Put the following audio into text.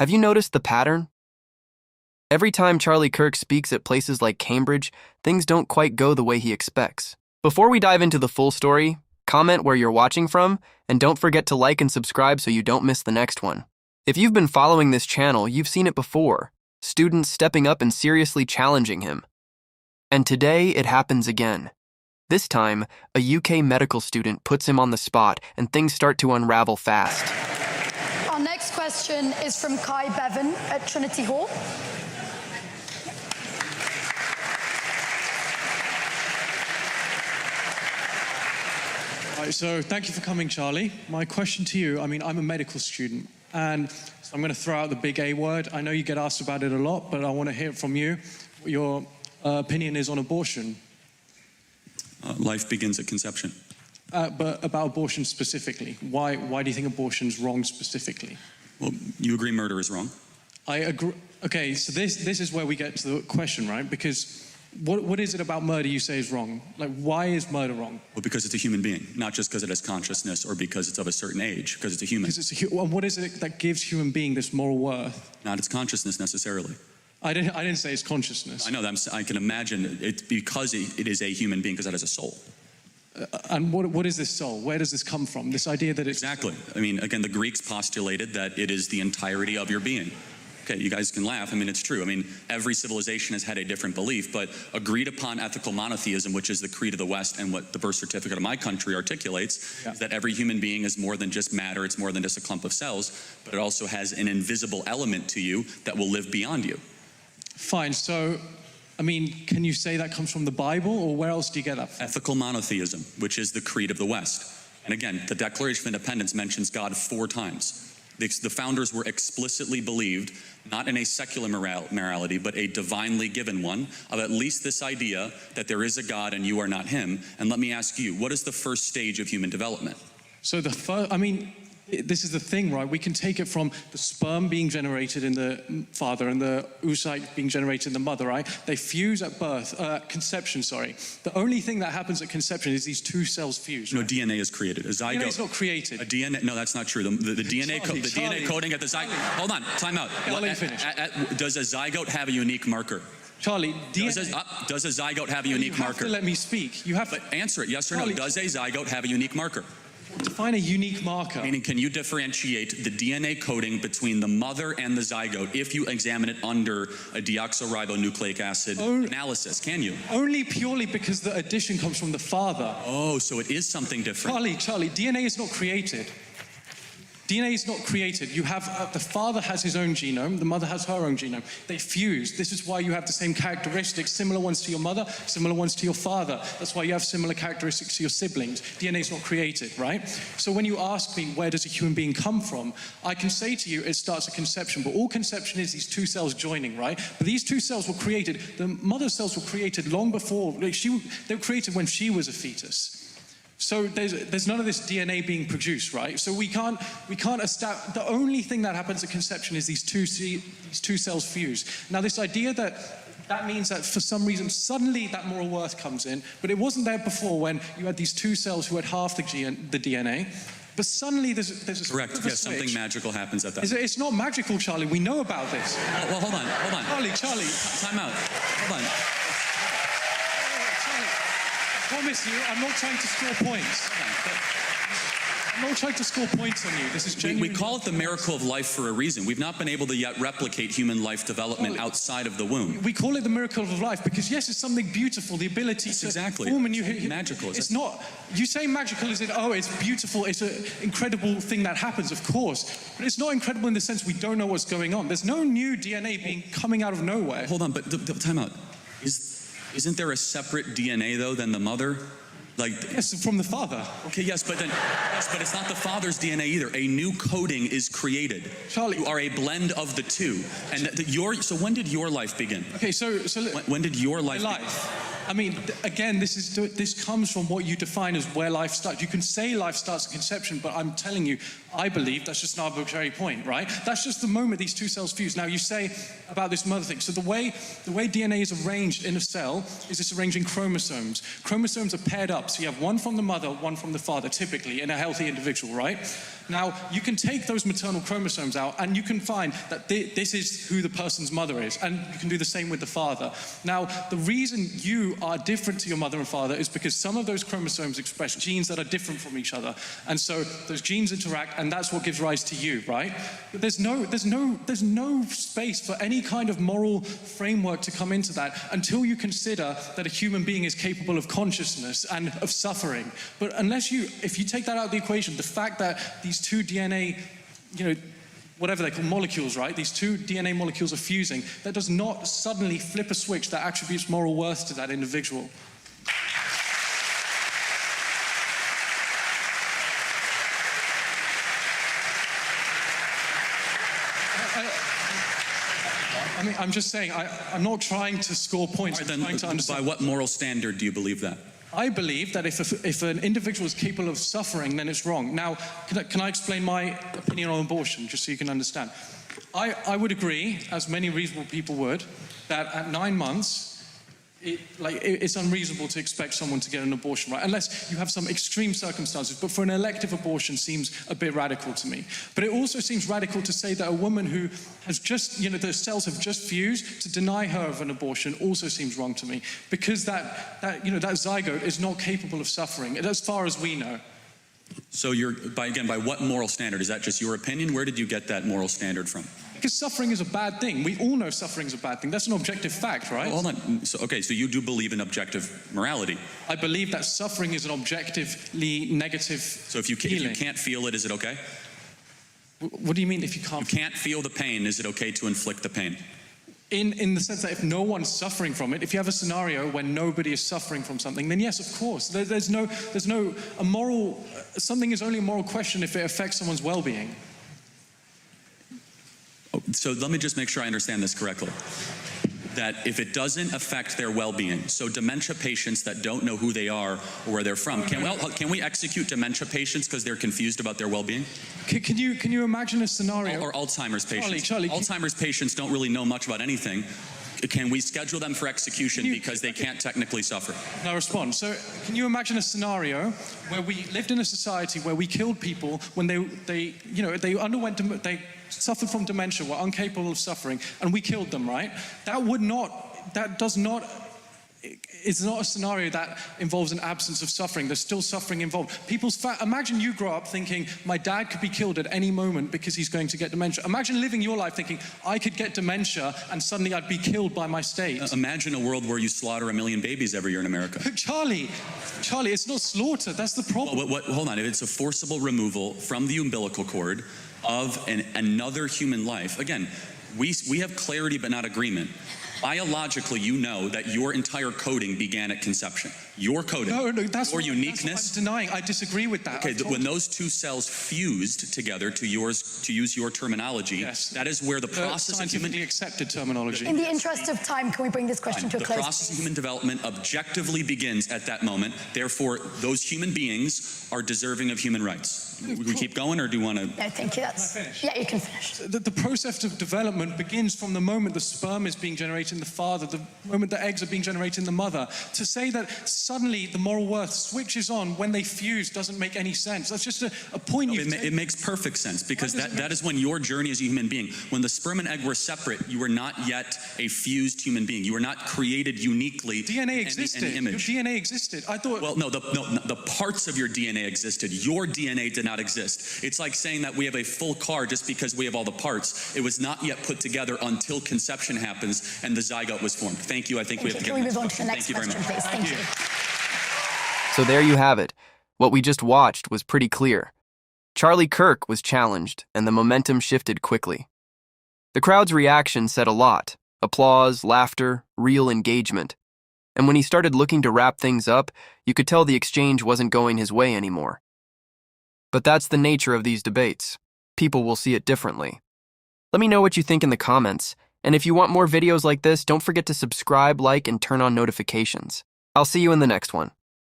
Have you noticed the pattern? Every time Charlie Kirk speaks at places like Cambridge, things don't quite go the way he expects. Before we dive into the full story, comment where you're watching from, and don't forget to like and subscribe so you don't miss the next one. If you've been following this channel, you've seen it before, students stepping up and seriously challenging him. And today, it happens again. This time, a UK medical student puts him on the spot, and things start to unravel fast. Our next question is from Kai Bevan at Trinity Hall. Right, so thank you for coming, Charlie. My question to you, I'm a medical student, and so I'm going to throw out the big A word. I know you get asked about it a lot, but I want to hear from you what your opinion is on abortion. Life begins at conception. But about abortion specifically, why do you think abortion's wrong specifically? Well, you agree murder is wrong? I agree. Okay, so this is where we get to the question, right? Because what is it about murder you say is wrong? Like, why is murder wrong? Well, because it's a human being, not just because it has consciousness or because it's of a certain age, because it's a human. What is it that gives human being this moral worth? Not its consciousness necessarily. I didn't say it's consciousness. I know that. I can imagine it because it is a human being, because that has a soul. And what is this soul? Where does this come from? This idea that it's... Exactly. Again, the Greeks postulated that it is the entirety of your being. Okay, you guys can laugh. It's true. Every civilization has had a different belief, but agreed upon ethical monotheism, which is the creed of the West and what the birth certificate of my country articulates, is that every human being is more than just matter, it's more than just a clump of cells, but it also has an invisible element to you that will live beyond you. Fine, so, can you say that comes from the Bible, or where else do you get that from? Ethical monotheism, which is the creed of the West. And again, the Declaration of Independence mentions God 4 times. The founders were explicitly believed, not in a secular morality, but a divinely given one, of at least this idea that there is a God and you are not him. And let me ask you, what is the first stage of human development? So this is the thing, right? We can take it from the sperm being generated in the father and the oocyte being generated in the mother, right? They fuse at birth, conception, sorry. The only thing that happens at conception is these 2 cells fuse. Right? No, DNA is created. A zygote. DNA is not created. A DNA, no, that's not true. The DNA, DNA coding at the zygote. Hold on, time out. I'll let you finish. Does a zygote have a unique marker? Charlie, does a zygote have a unique marker? You have to let me speak. You have to... But answer it, yes or no. Does a zygote have a unique marker? Define a unique marker. Meaning, can you differentiate the DNA coding between the mother and the zygote if you examine it under a deoxyribonucleic acid analysis? Can you? Only purely because the addition comes from the father. Oh, so it is something different. Charlie, DNA is not created. DNA is not created. You have, the father has his own genome, the mother has her own genome. They fuse. This is why you have the same characteristics, similar ones to your mother, similar ones to your father. That's why you have similar characteristics to your siblings. DNA is not created, right? So when you ask me, where does a human being come from? I can say to you, it starts at conception, but all conception is these 2 cells joining, right? But these 2 cells were created, the mother's cells were created long before, they were created when she was a fetus. So there's none of this DNA being produced, right? So we can't establish, the only thing that happens at conception is these two cells fuse. Now this idea that means that for some reason suddenly that moral worth comes in, but it wasn't there before when you had these 2 cells who had half the DNA. But suddenly there's a correct. Yes, something magical happens at that. It's not magical, Charlie. We know about this. Well, hold on. Charlie. Time out. Hold on. I promise you, I'm not trying to score points. I'm not trying to score points on you. This is genuine. We call it the miracle of life for a reason. We've not been able to yet replicate human life development outside of the womb. We call it the miracle of life because, yes, it's something beautiful, the ability to form a new... Magical. It's not... You say magical as in, oh, it's beautiful, it's an incredible thing that happens, of course. But it's not incredible in the sense we don't know what's going on. There's no new DNA coming out of nowhere. Hold on, but time out. Isn't there a separate DNA, though, than the mother? Yes, from the father. Okay, yes, but it's not the father's DNA either. A new coding is created. Charlie, you are a blend of the 2. And so when did your life begin? Okay, so when did your life begin? Again, this comes from what you define as where life starts. You can say life starts at conception, but I'm telling you, I believe that's just an arbitrary point, right? That's just the moment these 2 cells fuse. Now, you say about this mother thing. So the way DNA is arranged in a cell is it's arranged in chromosomes. Chromosomes are paired up. So you have one from the mother, one from the father, typically, in a healthy individual, right? Now, you can take those maternal chromosomes out and you can find that this is who the person's mother is, and you can do the same with the father. Now, the reason you are different to your mother and father is because some of those chromosomes express genes that are different from each other, and so those genes interact, and that's what gives rise to you, right? But there's no space for any kind of moral framework to come into that until you consider that a human being is capable of consciousness and of suffering. But if you take that out of the equation, the fact that these two DNA, whatever they call molecules, right? These two DNA molecules are fusing, that does not suddenly flip a switch that attributes moral worth to that individual. I mean, I'm just saying, I'm not trying to score points. Right, I'm trying to understand. By what moral standard do you believe that? I believe that if an individual is capable of suffering, then it's wrong. Now, can I explain my opinion on abortion, just so you can understand? I would agree, as many reasonable people would, that at 9 months, it's unreasonable to expect someone to get an abortion, right? Unless you have some extreme circumstances. But for an elective abortion seems a bit radical to me. But it also seems radical to say that a woman who has just, the cells have just fused, to deny her of an abortion also seems wrong to me. Because that zygote is not capable of suffering, as far as we know. So by what moral standard? Is that just your opinion? Where did you get that moral standard from? Because suffering is a bad thing. We all know suffering is a bad thing. That's an objective fact, right? Well, hold on. So you do believe in objective morality? I believe that suffering is an objectively negative So if you can't feel it, is it okay? What do you mean if you can't? You can't feel the pain, is it okay to inflict the pain? In the sense that if no one's suffering from it, if you have a scenario where nobody is suffering from something, then yes, of course. Something is only a moral question if it affects someone's well-being. So let me just make sure I understand this correctly. That if it doesn't affect their well-being, so dementia patients that don't know who they are or where they're from, can we execute dementia patients because they're confused about their well-being? Can you imagine a scenario? Or Alzheimer's patients. Charlie, Alzheimer's patients don't really know much about anything. Can we schedule them for execution because they can't technically suffer? Now respond. So can you imagine a scenario where we lived in a society where we killed people when they suffered from dementia, were incapable of suffering, and we killed them, right? It's not a scenario that involves an absence of suffering. There's still suffering involved. Imagine you grow up thinking, my dad could be killed at any moment because he's going to get dementia. Imagine living your life thinking, I could get dementia and suddenly I'd be killed by my state. Imagine a world where you slaughter 1 million babies every year in America. Charlie, it's not slaughter, that's the problem. Hold on, if it's a forcible removal from the umbilical cord of another human life, again, we have clarity but not agreement. Biologically, you know that your entire coding began at conception. Your coding, that's your uniqueness. That's what I'm denying. I disagree with that. Okay, when those two cells fused together, to use your terminology, yes, that is where the process of scientifically accepted terminology. In the interest of time, can we bring this question to a close? The process of human development objectively begins at that moment. Therefore, those human beings are deserving of human rights. We keep going, or do you want to? No, thank you. Yeah, you can finish. The process of development begins from the moment the sperm is being generated in the father, the moment the eggs are being generated in the mother. To say that suddenly the moral worth switches on when they fuse doesn't make any sense. That's just a point you've taken. It makes perfect sense, because that is when your journey as a human being, when the sperm and egg were separate, you were not yet a fused human being. You were not created uniquely. DNA existed. In image. Your DNA existed. I thought. Well, no, the parts of your DNA existed. Your DNA did not exist. It's like saying that we have a full car just because we have all the parts. It was not yet put together until conception happens and the zygote was formed. Thank you. I think we have to get Can we move on to the next question, please? Thank you. So there you have it. What we just watched was pretty clear. Charlie Kirk was challenged, and the momentum shifted quickly. The crowd's reaction said a lot. Applause, laughter, real engagement. And when he started looking to wrap things up, you could tell the exchange wasn't going his way anymore. But that's the nature of these debates. People will see it differently. Let me know what you think in the comments, and if you want more videos like this, don't forget to subscribe, like, and turn on notifications. I'll see you in the next one.